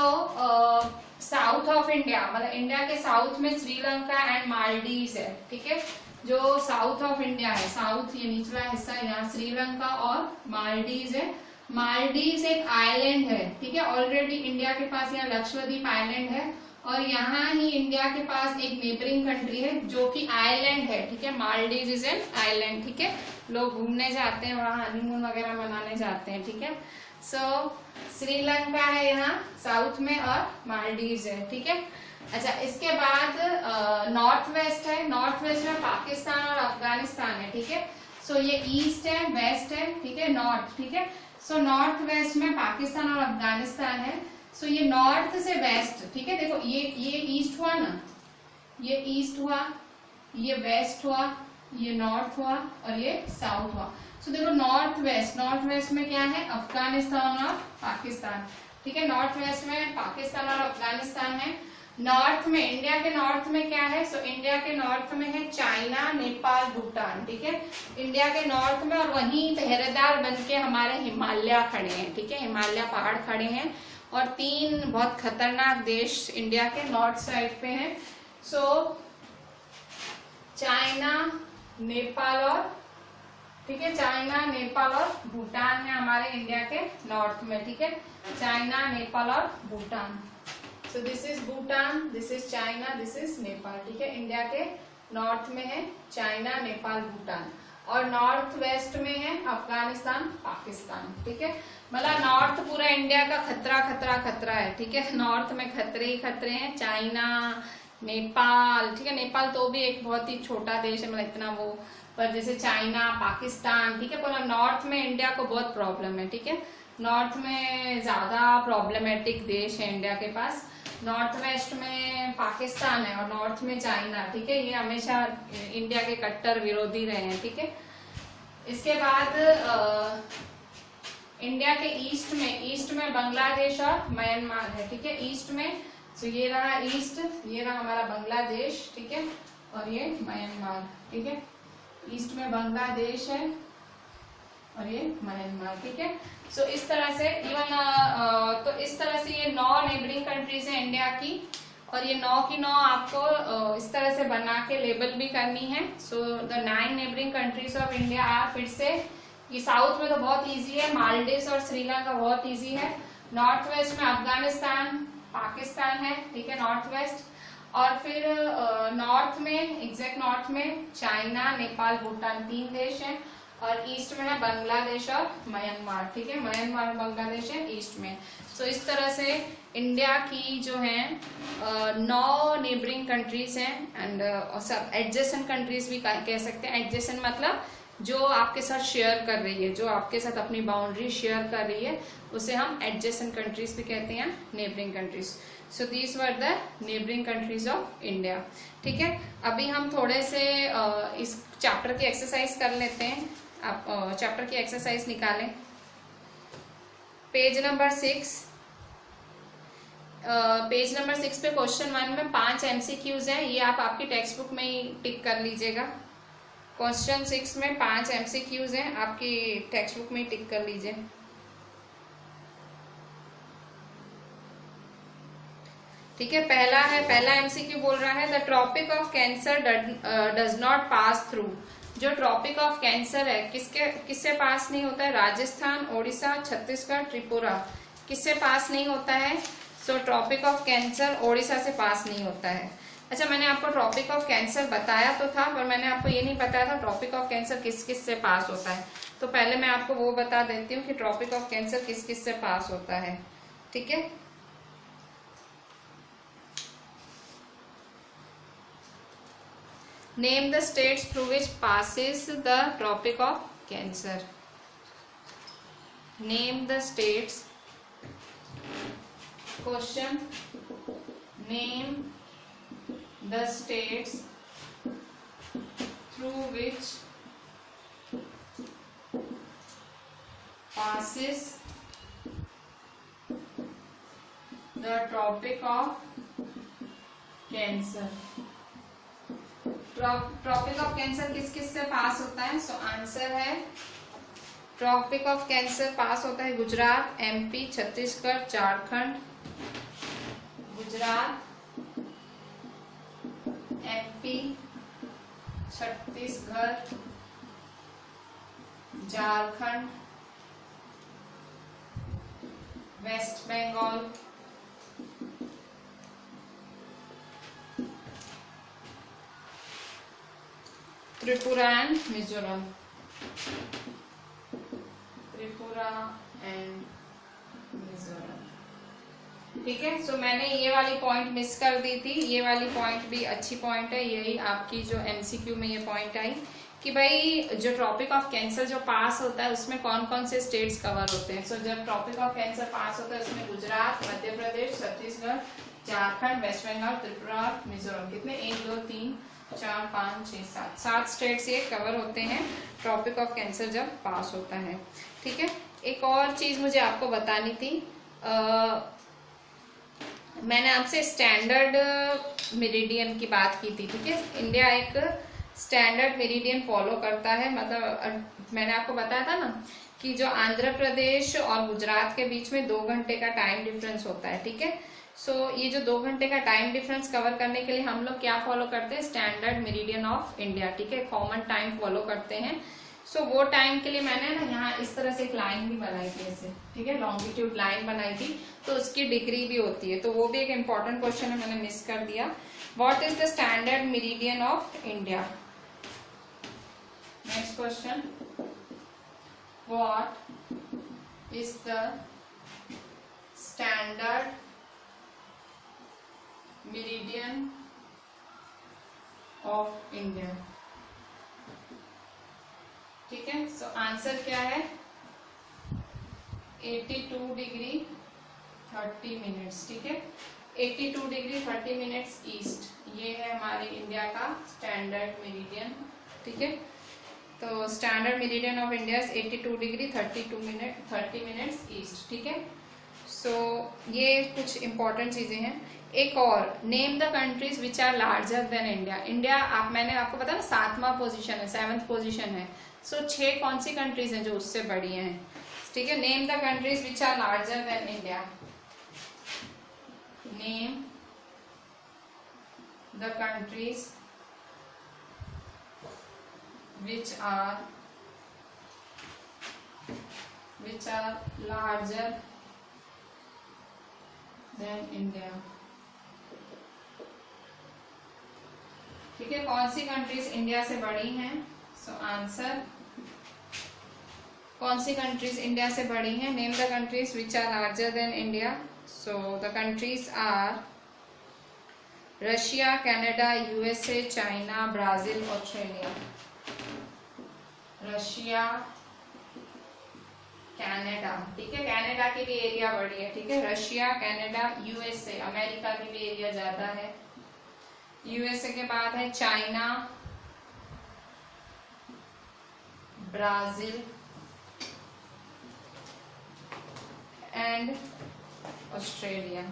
साउथ ऑफ इंडिया, मतलब इंडिया के साउथ में श्रीलंका एंड मालदीव्स है, ठीक है। जो साउथ ऑफ इंडिया है, साउथ ये निचला हिस्सा, यहाँ श्रीलंका और मालदीव्स है। मालदीव्स एक आइलैंड है, ठीक है, ऑलरेडी इंडिया के पास यहाँ लक्षद्वीप आइलैंड है, और यहाँ ही इंडिया के पास एक नेबरिंग कंट्री है जो कि आइलैंड है, ठीक है, मालदीव्स इज एन आइलैंड, ठीक है। लोग घूमने जाते हैं वहाँ, हनीमून वगैरह मनाने जाते हैं, ठीक है। सो श्रीलंका है यहाँ साउथ में और मालदीव्स है, ठीक है। अच्छा, इसके बाद नॉर्थ वेस्ट है, नॉर्थ वेस्ट में पाकिस्तान और अफगानिस्तान है, ठीक है। सो ये ईस्ट है, वेस्ट है, ठीक है, नॉर्थ, ठीक है। सो नॉर्थ वेस्ट में पाकिस्तान और अफगानिस्तान है। सो ये नॉर्थ से वेस्ट, ठीक है, देखो ये ईस्ट हुआ ना, ये ईस्ट हुआ, ये वेस्ट हुआ, ये नॉर्थ हुआ और ये साउथ हुआ। सो देखो नॉर्थ वेस्ट में क्या है? अफगानिस्तान और पाकिस्तान, ठीक है। नॉर्थ वेस्ट में पाकिस्तान और अफगानिस्तान है। नॉर्थ में, इंडिया के नॉर्थ में क्या है? सो इंडिया के नॉर्थ में है चाइना, नेपाल, भूटान, ठीक है, इंडिया के नॉर्थ में। और वहीं पहरेदार बन के हमारे हिमालय खड़े हैं, ठीक है, हिमालय पहाड़ खड़े हैं। और 3 बहुत खतरनाक देश इंडिया के नॉर्थ साइड पे हैं। सो चाइना, नेपाल और, ठीक है, चाइना, नेपाल और भूटान है हमारे इंडिया के नॉर्थ में, ठीक है, चाइना, नेपाल और Bhutan. So this is Bhutan, this is China, this is Nepal, ठीक है। इंडिया के नॉर्थ में है चाइना, नेपाल, भूटान, और नॉर्थ वेस्ट में है अफगानिस्तान, पाकिस्तान, ठीक है। मतलब नॉर्थ पूरा इंडिया का खतरा है, ठीक है। नॉर्थ में खतरे ही खतरे हैं, चाइना, नेपाल, ठीक है, नेपाल तो भी एक बहुत ही छोटा देश है, मतलब इतना वो, पर जैसे चाइना, पाकिस्तान, ठीक है, पर नॉर्थ में इंडिया को बहुत प्रॉब्लम है, ठीक है। नॉर्थ में ज्यादा प्रॉब्लमेटिक देश है इंडिया के पास। नॉर्थ वेस्ट में पाकिस्तान है और नॉर्थ में चाइना, ठीक है, ये हमेशा इंडिया के कट्टर विरोधी रहे हैं, ठीक है। इसके बाद इंडिया के ईस्ट में बांग्लादेश और म्यांमार है, ठीक है, ईस्ट में। तो ये रहा ईस्ट, ये रहा हमारा बांग्लादेश, ठीक है, और ये म्यांमार, ठीक है। ईस्ट में बांग्लादेश है और ये म्यांमार, ठीक है। सो इस तरह से इवन तो इस तरह से ये 9 नेबरिंग कंट्रीज है इंडिया की, और ये 9 की 9 आपको इस तरह से बना के लेबल भी करनी है। So the 9 neighbouring countries of India are, फिर से ये साउथ में तो बहुत इजी है, मालदीव्स और श्रीलंका बहुत इजी है। नॉर्थ वेस्ट में अफगानिस्तान, पाकिस्तान है, ठीक है, नॉर्थ वेस्ट। और फिर नॉर्थ में, एग्जैक्ट नॉर्थ में चाइना, नेपाल, भूटान 3 देश हैं, और ईस्ट में है बांग्लादेश और म्यांमार, ठीक है, म्यांमार और बांग्लादेश है ईस्ट में। सो इस तरह से इंडिया की जो है 9 नेबरिंग कंट्रीज हैं, एंड सब एडजेसेंट कंट्रीज भी कह सकते हैं। एडजेसेंट मतलब जो आपके साथ शेयर कर रही है, जो आपके साथ अपनी बाउंड्री शेयर कर रही है, उसे हम एडजेसेंट कंट्रीज भी कहते हैं, neighbouring countries. So these were the neighbouring countries of India, ठीक है। अभी हम थोड़े से इस चैप्टर की एक्सरसाइज कर लेते हैं। आप चैप्टर की एक्सरसाइज निकालें, पेज नंबर 6। पेज नंबर 6 पे क्वेश्चन 1 में 5 MCQs हैं, ये आप आपकी टेक्स्ट बुक में ही टिक कर लीजिएगा। क्वेश्चन 6 में 5 MCQs हैं, आपकी टेक्स्ट बुक में ही टिक कर लीजिए। ठीक है, पहला MCQ बोल रहा है the tropic of cancer does not pass through. जो ट्रॉपिक ऑफ कैंसर है किससे पास नहीं होता है? राजस्थान, ओडिशा, छत्तीसगढ़, त्रिपुरा, किससे पास नहीं होता है? सो ट्रॉपिक ऑफ कैंसर ओडिशा से पास नहीं होता है। अच्छा, मैंने आपको ट्रॉपिक ऑफ कैंसर बताया तो था, पर मैंने आपको ये नहीं बताया था ट्रॉपिक ऑफ कैंसर किस किस से पास होता है। तो पहले मैं आपको वो बता देती हूँ कि ट्रॉपिक ऑफ कैंसर किस किस से पास होता है। ठीक है, name the states through which passes the tropic of cancer. Name the states, question, name the states through which passes the tropic of cancer। Tropic of cancer किस किस से पास होता है? सो आंसर है ट्रॉपिक ऑफ कैंसर पास होता है Gujarat, MP, Chhattisgarh, Jharkhand, Gujarat, MP, Chhattisgarh, Jharkhand, west Bengal, Tripura and Mizoram. Tripura and Mizoram. ठीक है, सो मैंने ये वाली पॉइंट मिस कर दी थी, ये वाली पॉइंट भी अच्छी पॉइंट है। यही आपकी जो एमसीक्यू में ये पॉइंट आई कि भाई जो ट्रॉपिक ऑफ कैंसर जो पास होता है उसमें कौन कौन से स्टेट्स कवर होते हैं। सो जब ट्रॉपिक ऑफ कैंसर पास होता है उसमें गुजरात, मध्य प्रदेश, छत्तीसगढ़, झारखंड, वेस्ट बंगाल, त्रिपुरा, मिजोरम। कितने? 1 2 3 4 5 6 7 स्टेट्स ये कवर होते हैं ट्रॉपिक ऑफ कैंसर जब पास होता है। ठीक है, एक और चीज मुझे आपको बतानी थी। मैंने आपसे स्टैंडर्ड मेरिडियन की बात की थी। ठीक है, इंडिया एक स्टैंडर्ड मेरिडियन फॉलो करता है। मतलब मैंने आपको बताया था ना कि जो आंध्र प्रदेश और गुजरात के बीच में 2 घंटे का टाइम डिफरेंस होता है। ठीक है, सो ये जो 2 घंटे का टाइम डिफरेंस कवर करने के लिए हम लोग क्या फॉलो करते हैं? Standard meridian of India. ठीक है, कॉमन टाइम फॉलो करते हैं। सो वो टाइम के लिए मैंने ना यहाँ इस तरह से एक लाइन भी बनाई थी ऐसे। ठीक है, लॉन्गिट्यूड लाइन बनाई थी, तो उसकी डिग्री भी होती है। तो वो भी एक इम्पॉर्टेंट क्वेश्चन है, मैंने मिस कर दिया। What is the standard meridian of India? Next question, what is the standard meridian of India? ठीक है, सो आंसर क्या है? 82 डिग्री 30 मिनट्स। ठीक है, 82 डिग्री 30 मिनट्स ईस्ट, ये है हमारे इंडिया का स्टैंडर्ड मेरिडियन। ठीक है, तो standard meridian of India 82 degree 30 minutes east. ठीक है, सो ये कुछ इंपॉर्टेंट चीजें हैं। एक और, name the countries which are larger than India. India मैंने आपको बताया ना 7वां पोजीशन है, 7th पोजीशन है। सो 6 कौन सी कंट्रीज हैं जो उससे बड़ी हैं? ठीक है, name the countries which are larger than India. Name the countries which are larger than India। ठीक है, कौन सी कंट्रीज इंडिया से बड़ी हैं? सो आंसर, कौन सी कंट्रीज इंडिया से बड़ी हैं? Name the countries which are larger than India. So the countries are Russia, Canada, USA, China, Brazil, Australia. Russia, Canada. ठीक है, कनाडा की भी एरिया बड़ी है। ठीक है, रशिया, कनाडा, यूएसए, अमेरिका की भी एरिया ज्यादा है। यूएसए के बाद है चाइना, ब्राजील एंड ऑस्ट्रेलिया।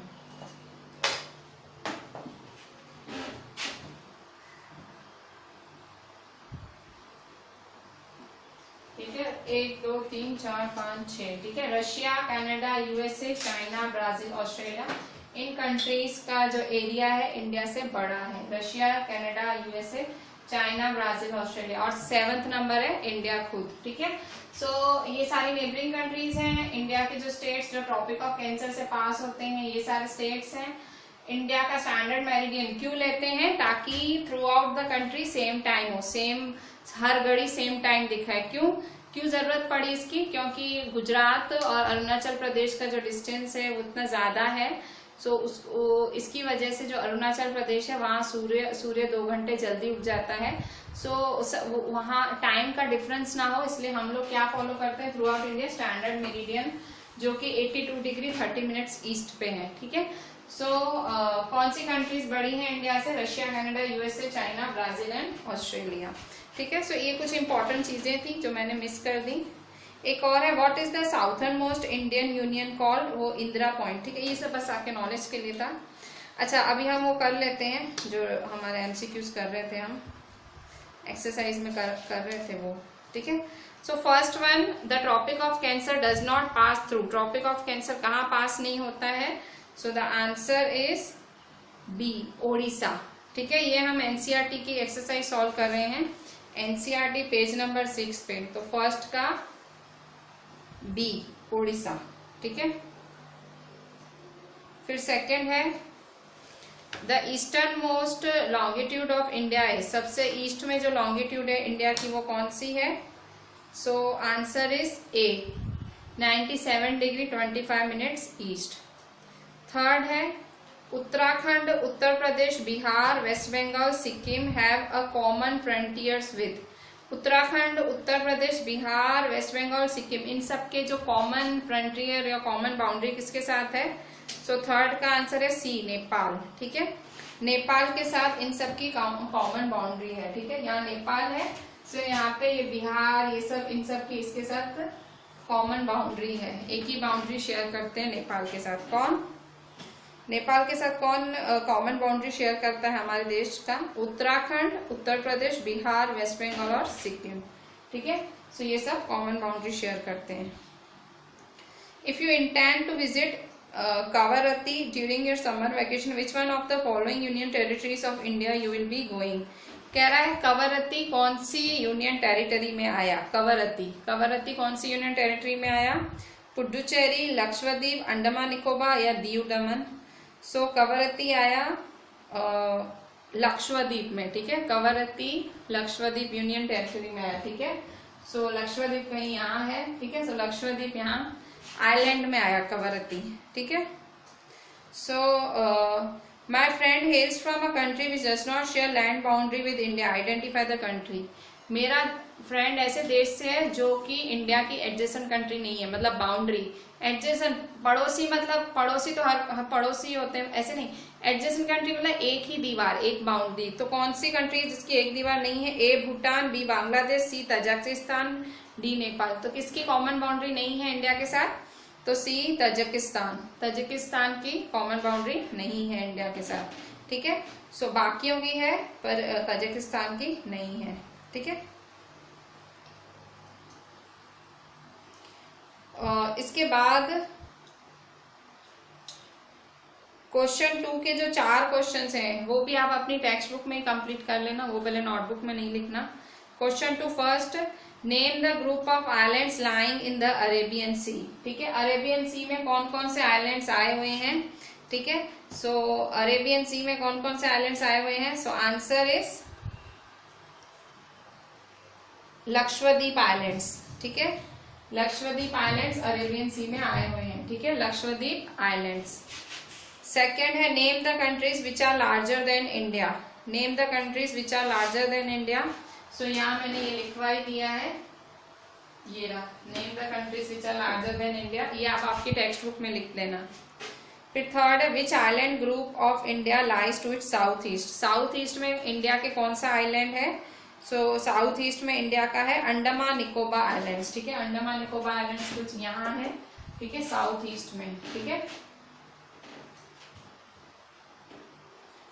ठीक है, 1 2 3 4 5 6। ठीक है, Russia, Canada, USA, China, Brazil, Australia, इन कंट्रीज का जो एरिया है इंडिया से बड़ा है। Russia, Canada, USA, China, Brazil, Australia, और 7th नंबर है इंडिया खुद। ठीक है, सो ये सारी नेबरिंग कंट्रीज हैं। इंडिया के जो स्टेट्स जो ट्रॉपिक ऑफ कैंसर से पास होते हैं, ये सारे स्टेट्स हैं। इंडिया का स्टैंडर्ड मेरिडियन क्यों लेते हैं? ताकि through out the country same time हो, सेम हर घड़ी सेम टाइम दिखाए। क्यों जरूरत पड़ी इसकी? क्योंकि गुजरात और अरुणाचल प्रदेश का जो डिस्टेंस है वो उतना ज्यादा है। सो इसकी वजह से जो अरुणाचल प्रदेश है वहाँ सूर्य 2 घंटे जल्दी उग जाता है। सो वहाँ टाइम का डिफरेंस ना हो, इसलिए हम लोग क्या फॉलो करते हैं through out India? Standard meridian, जो कि 82 डिग्री 30 मिनट्स ईस्ट पे है। ठीक है, सो कौन सी कंट्रीज बड़ी हैं इंडिया से? Russia, Canada, USA, China, Brazil and Australia. ठीक है, सो ये कुछ इंपॉर्टेंट चीजें थी जो मैंने मिस कर दी। एक और है, what is the southern most Indian union called? वो इंदिरा पॉइंट। ठीक है, ये सब बस आपके नॉलेज के लिए था। अच्छा, अभी हम वो कर लेते हैं जो हमारे एमसीक्यूज कर रहे थे, हम एक्सरसाइज में कर रहे थे वो। ठीक है, so first one, the tropic of cancer does not pass through. Tropic of cancer कहाँ पास नहीं होता है? So the answer is B, Odisha. ठीक है, ये हम एनसीईआरटी की एक्सरसाइज सॉल्व कर रहे हैं, एनसीईआरटी पेज नंबर 6 पे। तो फर्स्ट का बी, ओडिशा। ठीक है, फिर सेकंड है, the eastern most longitude of India है। सबसे ईस्ट में जो लॉन्गिट्यूड है इंडिया की वो कौन सी है? So answer is A, 97 degree 25 minutes east. Third है, Uttarakhand, Uttar Pradesh, Bihar, West Bengal, Sikkim have a common frontiers with. Uttarakhand, Uttar Pradesh, Bihar, West Bengal, Sikkim, इन सब के जो कॉमन फ्रंटियर या कॉमन बाउंड्री किसके साथ है? सो थर्ड का आंसर है सी, नेपाल। ठीक है, नेपाल के साथ इन सब की कॉमन बाउंड्री है। ठीक है, यहाँ नेपाल है, सो यहाँ पे ये बिहार, ये सब इन सब की इसके साथ कॉमन बाउंड्री है, एक ही बाउंड्री शेयर करते हैं नेपाल के साथ। कौन? नेपाल के साथ कौन कॉमन बाउंड्री शेयर करता है हमारे देश का? उत्तराखंड, उत्तर प्रदेश, बिहार, वेस्ट बंगाल और सिक्किम। ठीक है, सो ये सब कॉमन बाउंड्री शेयर करते हैं। If you intend to visit Kavaratti during your summer vacation, which one of the following union territories of India you will be going? कह रहा है कवारत्ती कौन सी यूनियन टेरिटरी में आया? कवारत्ती कौन सी यूनियन टेरिटरी में आया? पुडुचेरी, लक्षद्वीप, अंडमान निकोबार या दीव दमन? सो कवारत्ती आया लक्षद्वीप में। ठीक है, कवारत्ती लक्षद्वीप यूनियन टेरिटरी में आया। ठीक है, सो लक्षद्वीप कहीं यहाँ है। ठीक है, सो लक्षद्वीप यहाँ आइलैंड में आया कवारत्ती। ठीक है, so my friend hails from a country which does not share land boundary with India, identify the country. मेरा फ्रेंड ऐसे देश से है जो कि इंडिया की एडजेसेंट कंट्री नहीं है, मतलब बाउंड्री एडजेसेंट, पड़ोसी, मतलब पड़ोसी तो हर पड़ोसी होते हैं, ऐसे नहीं। एडजेसेंट कंट्री मतलब एक ही दीवार, एक बाउंड्री। तो कौन सी कंट्री है जिसकी एक दीवार नहीं है? ए भूटान, बी बांग्लादेश, सी तजाकिस्तान, डी नेपाल। तो किसकी कॉमन बाउंड्री नहीं है इंडिया के साथ? तो सी तजाकिस्तान। तजाकिस्तान की कॉमन बाउंड्री नहीं है इंडिया के साथ। ठीक है, सो बाकियों की है पर तजाकिस्तान की नहीं है। ठीक है, इसके बाद क्वेश्चन 2 के जो 4 क्वेश्चंस हैं वो भी आप अपनी टेक्स्ट बुक में कंप्लीट कर लेना, वो पहले नोटबुक में नहीं लिखना। Question 2 first, name the group of islands lying in the Arabian sea. ठीक है, अरेबियन सी में कौन कौन से आइलैंड्स आए हुए हैं? ठीक है, सो अरेबियन सी में कौन कौन से आइलैंड्स आए हुए हैं? सो आंसर इज लक्षद्वीप आइलैंड्स। ठीक है, लक्षद्वीप आइलैंड्स अरेबियन सी में आए हुए हैं। ठीक है, लक्षद्वीप आइलैंड्स। सेकेंड है, name the countries which are larger than India. Name the countries which are larger than India. So यहाँ मैंने ये लिखवा ही दिया है, ये रहा, name the countries which are larger than India. ये आप आपकी टेक्स्ट बुक में लिख लेना। फिर थर्ड है, which island group of India lies to its south east. South east में इंडिया के कौन सा आइलैंड है? सो साउथ ईस्ट में इंडिया का है अंडमान निकोबार आइलैंड्स। ठीक है, अंडमान निकोबार आइलैंड्स कुछ यहाँ है। ठीक है, साउथ ईस्ट में। ठीक है,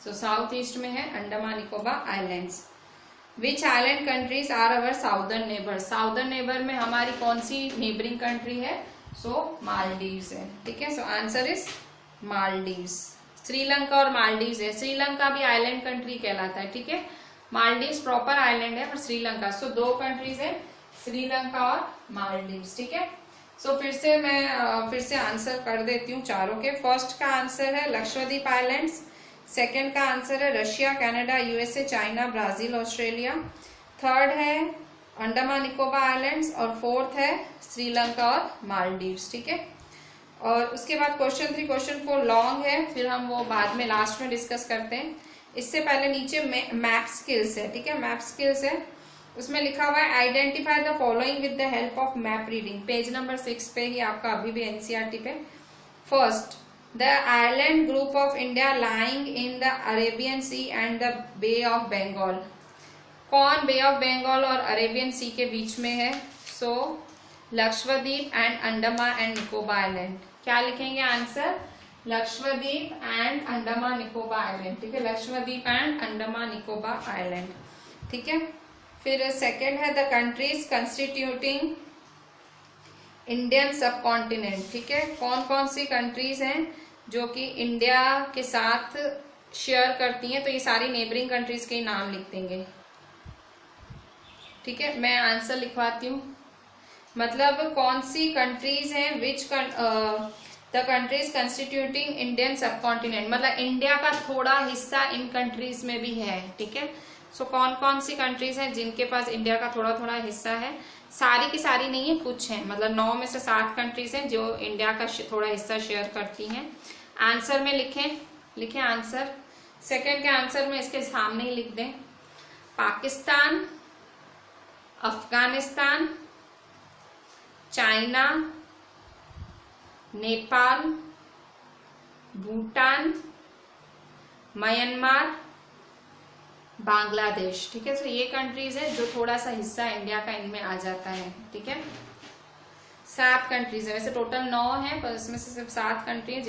सो साउथ ईस्ट में है Andaman Nicobar islands. Which island countries are our southern neighbour. Southern neighbour में हमारी कौन सी नेबरिंग कंट्री है? सो मालदीव्स है। ठीक है, so answer is Maldives. Sri Lanka और मालदीव्स है। श्रीलंका भी आइलैंड कंट्री कहलाता है। ठीक है, मालदीव्स प्रॉपर आइलैंड है, पर श्रीलंका। सो दो कंट्रीज है, श्रीलंका और मालदीव्स, ठीक है। सो फिर से मैं फिर से आंसर कर देती हूँ चारों के। फर्स्ट का आंसर है लक्षद्वीप आइलैंड्स, सेकंड का आंसर है Russia, Canada, USA, China, Brazil, Australia, third है अंडमान निकोबार आइलैंड्स और फोर्थ है श्रीलंका और मालदीव्स, ठीक है। और उसके बाद क्वेश्चन 3, क्वेश्चन 4 लॉन्ग है, फिर हम वो बाद में लास्ट में डिस्कस करते हैं। इससे पहले नीचे मैप स्किल्स है, ठीक है, मैप स्किल्स है, उसमें लिखा हुआ है identify the following with the help of map reading. Page number 6 पे ही आपका अभी भी एनसीईआरटी पे। First, the island group of India lying in the Arabian sea and the bay of Bengal. कौन बे ऑफ बंगाल और अरेबियन सी के बीच में है? So Lakshadweep and Andaman and Nicobar island. क्या लिखेंगे answer? Lakshadweep and Andaman Nicobar island, ठीक है, लक्षद्वीप एंड अंडमान निकोबार आइलैंड, ठीक है। फिर सेकेंड है the countries constituting Indian subcontinent, ठीक है, कौन कौन सी कंट्रीज हैं जो कि इंडिया के साथ शेयर करती हैं, तो ये सारी नेबरिंग कंट्रीज के नाम लिख देंगे, ठीक है। मैं आंसर लिखवाती हूँ, मतलब कौन सी कंट्रीज हैं, which the countries constituting Indian सब कॉन्टिनेंट, मतलब इंडिया का थोड़ा हिस्सा इन कंट्रीज में भी है, ठीक है। सो कौन कौन सी कंट्रीज हैं जिनके पास इंडिया का थोड़ा थोड़ा हिस्सा है, सारी की सारी नहीं है, कुछ हैं, मतलब 9 में से 7 कंट्रीज हैं जो इंडिया का थोड़ा हिस्सा शेयर करती हैं। आंसर में लिखें आंसर। सेकंड के आंसर में इसके सामने ही लिख दें, पाकिस्तान, अफगानिस्तान, चाइना, नेपाल, भूटान, म्यांमार, बांग्लादेश, ठीक है। तो ये कंट्रीज है जो थोड़ा सा हिस्सा इंडिया का इनमें आ जाता है, ठीक है। 7 कंट्रीज है, वैसे टोटल 9 है, पर इसमें से सिर्फ 7 कंट्री है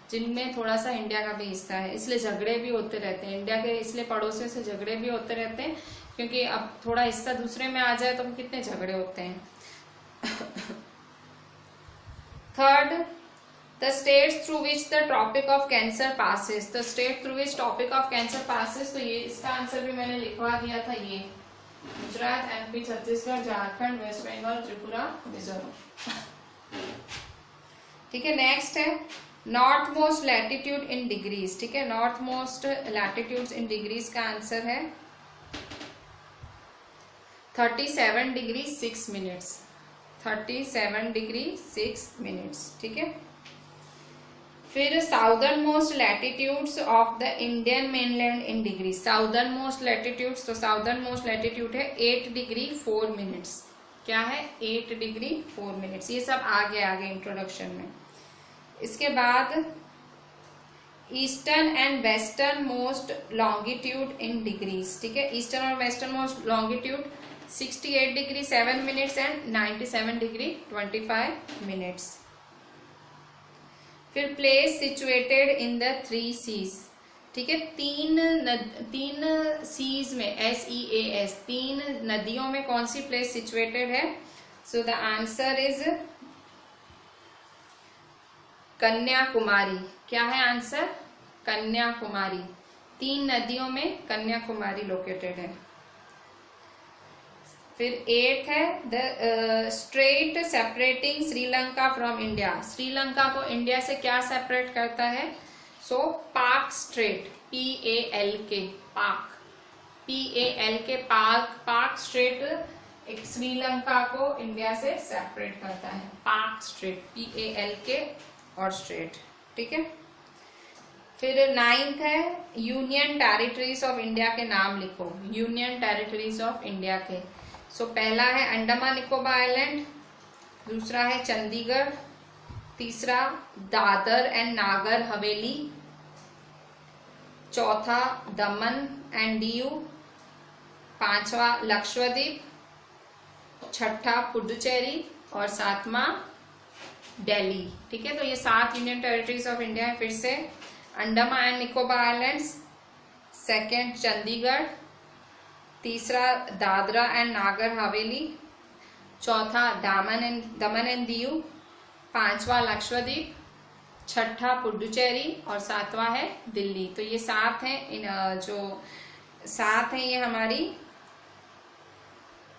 जिनमें थोड़ा सा इंडिया का भी हिस्सा है। इसलिए झगड़े भी होते रहते हैं इंडिया के, इसलिए पड़ोसियों से झगड़े भी होते रहते हैं, क्योंकि अब थोड़ा हिस्सा दूसरे में आ जाए तो कितने झगड़े होते हैं। Third, the states through which the tropic of cancer passes, the state through which tropic of cancer passes, तो ये इसका आंसर भी मैंने लिखवा दिया था, ये गुजरात, एमपी, छत्तीसगढ़, झारखंड, वेस्ट बंगाल, त्रिपुरा, मिजोरम, ठीक है। नेक्स्ट है नॉर्थ मोस्ट लैटिट्यूड इन डिग्रीज, ठीक है, नॉर्थ मोस्ट लैटिट्यूड इन डिग्रीज का आंसर है 37 डिग्री 6 मिनट्स, 37 डिग्री 6 मिनट्स, ठीक है। फिर southern most latitudes of the Indian mainland in degree, southern most latitudes, तो साउदर्न मोस्ट लैटिट्यूड है 8 डिग्री 4 मिनट्स, क्या है 8 डिग्री 4 मिनट्स। ये सब आगे इंट्रोडक्शन में। इसके बाद eastern and western most longitude in degrees, ठीक है, ईस्टर्न और western most longitude 68 degree 7 minutes and 97 degree 25 minutes. फिर place situated in the 3 seas, ठीक है, तीन सीज में SEAS 3 नदियों में कौन सी प्लेस सिचुएटेड है? So the answer is Kanyakumari. क्या है आंसर? कन्याकुमारी। 3 नदियों में कन्याकुमारी लोकेटेड है। फिर 8 है the straight separating Sri Lanka from India, Sri Lanka को इंडिया से क्या सेपरेट करता है? सो पाक स्ट्रेट, PALK, पाक स्ट्रेट एक श्रीलंका को इंडिया से सेपरेट करता है, पाक स्ट्रेट, PALK और स्ट्रेट, ठीक है। फिर 9th है यूनियन टेरिटरीज ऑफ इंडिया के नाम लिखो, यूनियन टेरिटरीज ऑफ इंडिया के। सो पहला है अंडमान निकोबार आइलैंड, दूसरा है चंडीगढ़, तीसरा दादर एंड नागर हवेली, चौथा दमन एंड दीव, 5वां लक्षद्वीप, 6ठा पुडुचेरी और 7वां दिल्ली, ठीक है। तो ये 7 यूनियन टेरिटरीज ऑफ इंडिया है। फिर से Andaman and Nicobar islands, second Chandigarh, तीसरा दादरा एंड नागर हवेली, चौथा दमन एंड दीव, 5वां लक्षद्वीप, 6ठा पुडुचेरी और 7वां है दिल्ली। तो ये 7 हैं इन जो 7 है ये हमारी,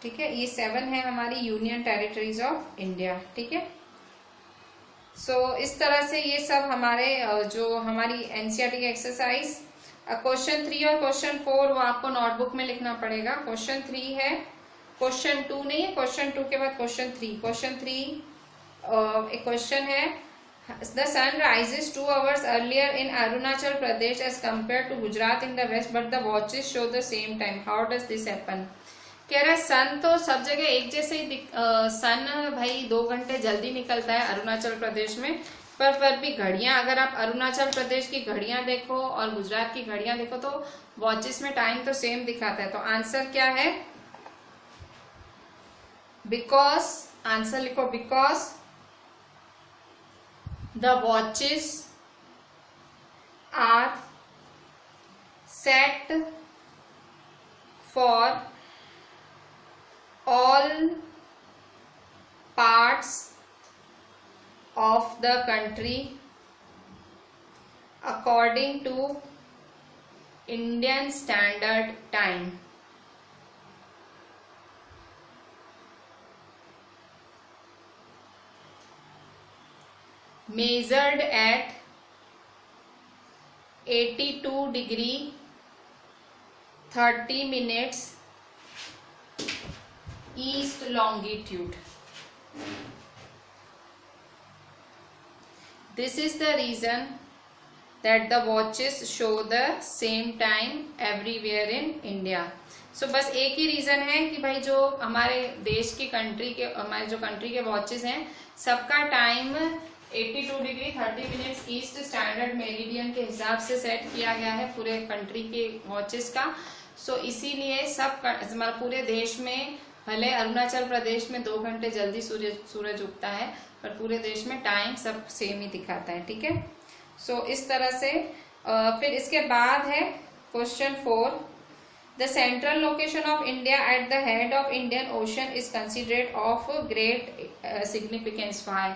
ठीक है, ये 7 है हमारी यूनियन टेरिटरीज ऑफ इंडिया, ठीक है। सो इस तरह से ये सब हमारे जो हमारी एनसीईआरटी की एक्सरसाइज। क्वेश्चन 3 और क्वेश्चन 4 वो आपको नोटबुक में लिखना पड़ेगा। क्वेश्चन 3 है, क्वेश्चन 2 नहीं है, क्वेश्चन 2 के बाद क्वेश्चन 3। क्वेश्चन 3 एक क्वेश्चन है, the sun rises 2 hours earlier in Arunachal Pradesh as compared to Gujarat in the west, but the watches show the same time. How does this happen? कह रहा है सन तो सब जगह एक जैसे ही सन भाई 2 घंटे जल्दी निकलता है अरुणाचल प्रदेश में, पर भी घड़ियां, अगर आप अरुणाचल प्रदेश की घड़ियां देखो और गुजरात की घड़ियां देखो तो वॉचेस में टाइम तो सेम दिखाता है। तो आंसर क्या है? बिकॉज, आंसर लिखो, because the watches are set for all parts of the country according to Indian Standard Time. Measured at 82 degree 30 minutes east longitude. This is the reason that the watches show the same time everywhere in India. So बस एक ही रीजन है कि भाई जो हमारे देश की कंट्री के, हमारे जो कंट्री के वॉचेस हैं सबका time 82 degree 30 minutes east standard meridian के हिसाब से सेट किया गया है पूरे कंट्री के वॉचेस का। सो इसीलिए सब मतलब पूरे देश में, भले अरुणाचल प्रदेश में 2 घंटे जल्दी सूरज उगता है, पर पूरे देश में टाइम सब सेम ही दिखाता है, ठीक है। सो इस तरह से फिर इसके बाद है question 4, the central location of India at the head of Indian ocean is considered of great significance. Why?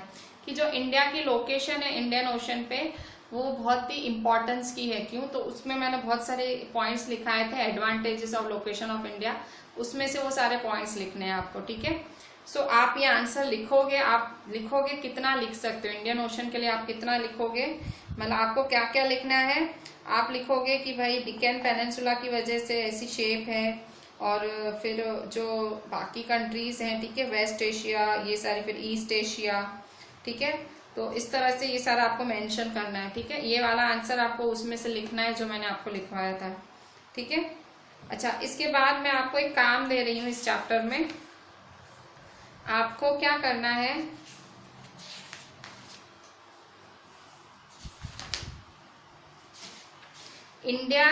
कि जो इंडिया की लोकेशन है इंडियन ओशन पे वो बहुत ही इंपॉर्टेंस की है। क्यों? तो उसमें मैंने बहुत सारे पॉइंट्स लिखाए थे, advantages of location of India, उसमें से वो सारे पॉइंट्स लिखने हैं आपको, ठीक है। सो आप ये आंसर लिखोगे, आप लिखोगे कितना लिख सकते हो इंडियन ओशन के लिए, आप कितना लिखोगे, मतलब आपको क्या क्या लिखना है। आप लिखोगे कि भाई डिक्कन पेनिनसुला की वजह से ऐसी शेप है, और फिर जो बाकी कंट्रीज हैं, ठीक है, वेस्ट एशिया ये सारी, फिर ईस्ट एशिया, ठीक है। तो इस तरह से ये सारा आपको मेंशन करना है, ठीक है। ये वाला आंसर आपको उसमें से लिखना है जो मैंने आपको लिखवाया था, ठीक है। अच्छा, इसके बाद मैं आपको एक काम दे रही हूँ इस चैप्टर में। आपको क्या करना है, इंडिया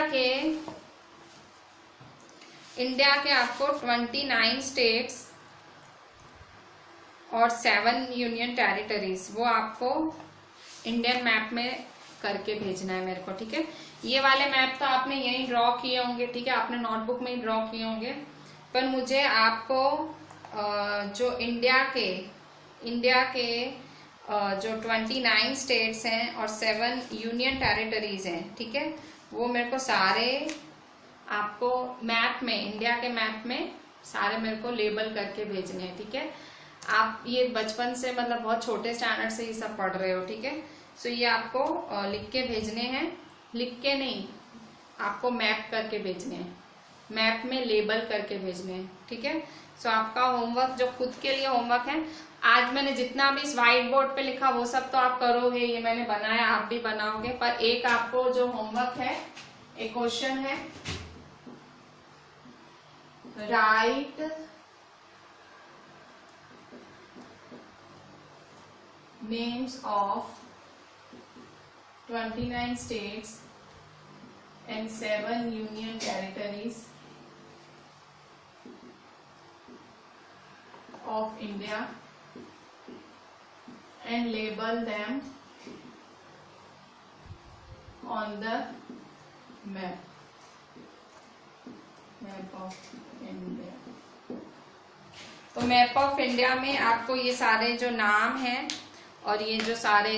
के आपको 29 स्टेट्स और 7 यूनियन टेरिटरीज वो आपको इंडियन मैप में करके भेजना है मेरे को, ठीक है। ये वाले मैप तो आपने यही ड्रॉ किए होंगे, ठीक है, आपने नोटबुक में ही ड्रॉ किए होंगे, पर मुझे आपको जो इंडिया के जो 29 स्टेट्स हैं और 7 यूनियन टेरिटरीज हैं, ठीक है, वो मेरे को सारे आपको मैप में, इंडिया के मैप में सारे मेरे को लेबल करके भेजने हैं, ठीक है। आप ये बचपन से मतलब बहुत छोटे स्टैंडर्ड से ये सब पढ़ रहे हो, ठीक है। सो ये आपको लिख के भेजने हैं, लिख के नहीं, आपको मैप करके भेजने हैं, मैप में लेबल करके भेजने हैं, ठीक है। सो आपका होमवर्क जो खुद के लिए होमवर्क है, आज मैंने जितना भी इस व्हाइट बोर्ड पे लिखा वो सब तो आप करोगे, ये मैंने बनाया, आप भी बनाओगे, पर एक आपको जो होमवर्क है, एक क्वेश्चन है, right names of 29 states and 7 union territories of India and label them on the map of India। तो मैप ऑफ इंडिया में आपको ये सारे जो नाम हैं और ये जो सारे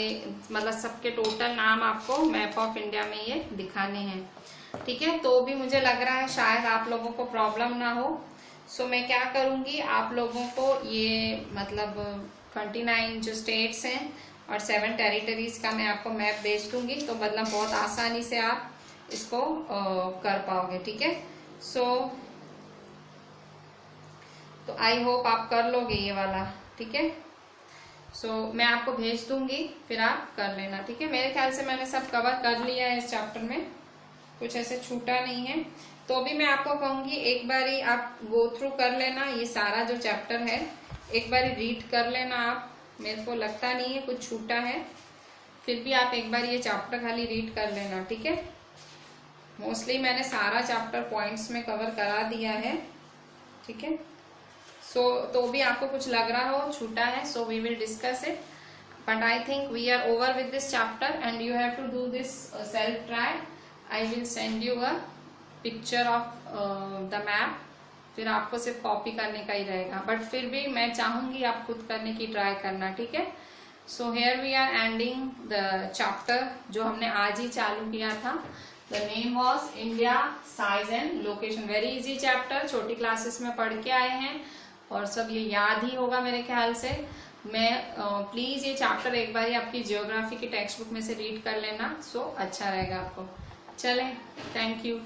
मतलब सबके टोटल नाम आपको मैप ऑफ इंडिया में ये दिखाने हैं। ठीक है, तो भी मुझे लग रहा है शायद आप लोगों को प्रॉब्लम ना हो। सो मैं क्या करूंगी, आप लोगों को ये मतलब 29 जो स्टेट्स हैं और 7 टेरिटरीज का मैं आपको मैप भेज दूंगी, तो मतलब बहुत आसानी से आप इसको कर पाओगे। ठीक है, सो तो आई होप आप कर लोगे ये वाला। ठीक है, सो मैं आपको भेज दूंगी, फिर आप कर लेना। ठीक है, मेरे ख्याल से मैंने सब कवर कर लिया है इस चैप्टर में, कुछ ऐसे छूटा नहीं है। तो भी मैं आपको कहूंगी एक बारी आप गो थ्रू कर लेना, ये सारा जो चैप्टर है एक बारी रीड कर लेना आप। मेरे को लगता नहीं है कुछ छूटा है, फिर भी आप एक बार ये चैप्टर खाली रीड कर लेना। ठीक है, मोस्टली मैंने सारा चैप्टर पॉइंट्स में कवर करा दिया है। ठीक है, सो तो भी आपको कुछ लग रहा हो छूटा है, so we will discuss it, but I think we are over with this chapter and you have to do this self try. I will send you a picture of the map, फिर आपको सिर्फ कॉपी करने का ही रहेगा, बट फिर भी मैं चाहूंगी आप खुद करने की ट्राई करना। ठीक है, so here we are ending the chapter जो हमने आज ही चालू किया था। The name was India size and location. Very easy chapter, छोटी क्लासेस में पढ़ के आए हैं और सब ये याद ही होगा मेरे ख्याल से। मैं प्लीज ये चैप्टर एक बार आपकी जियोग्राफी की टेक्स्ट बुक में से रीड कर लेना, सो अच्छा रहेगा आपको। चलें, थैंक यू।